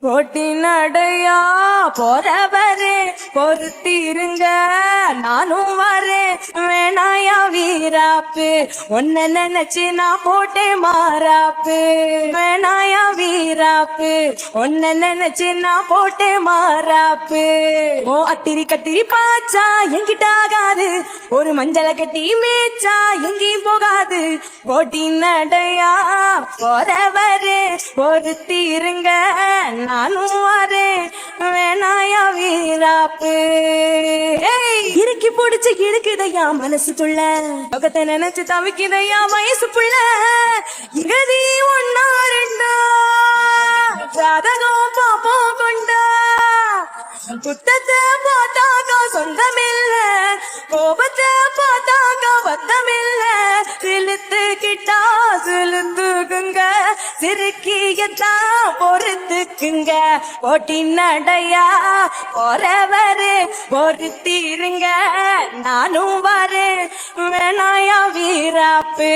போட்டி நடையா போறவரே பொறுத்திருங்க நானும் வரேன் வேணாயா வீராப்பு ஒன்ன நினைச்சு நான் போட்டேன் மாறாப்பு வேணாயா வீராப்பு ஒன்ன நினைச்சு நான் போட்டேன் மாறாப்பு ஓ அத்திரி கத்திரி பாச்சா என்கிட்ட ஆகாது ஒரு மஞ்சளை கட்டி மேய்ச்சா எங்கேயும் போகாது போட்டி நடையா போறவரே பொறுத்திருங்க நானும் வரேன் வேணாயா வீராப்பு இறுக்கி பிடிச்சு இழுக்குதையா மனசுக்குள்ள முகத்தை நினைச்சு தவிக்குதையா வயசுக்குள்ள இகதி ஒன்னா ரெண்டா ஜாதகம் பாப்போம் கொண்டா குத்தத்தை பார்த்தாக்க சொந்தமில்ல கோபத்தை பார்த்தாக்க பத்தமில்ல சிலுத்துக்கிட்டா சிலுத்துக்குங்க சிறுக்கியத்தான் பொறுத்துக்குங்க போட்டி நடையா போறவரு பொறுத்திருங்க நானும் வரேன் வேணாயா வீராப்பு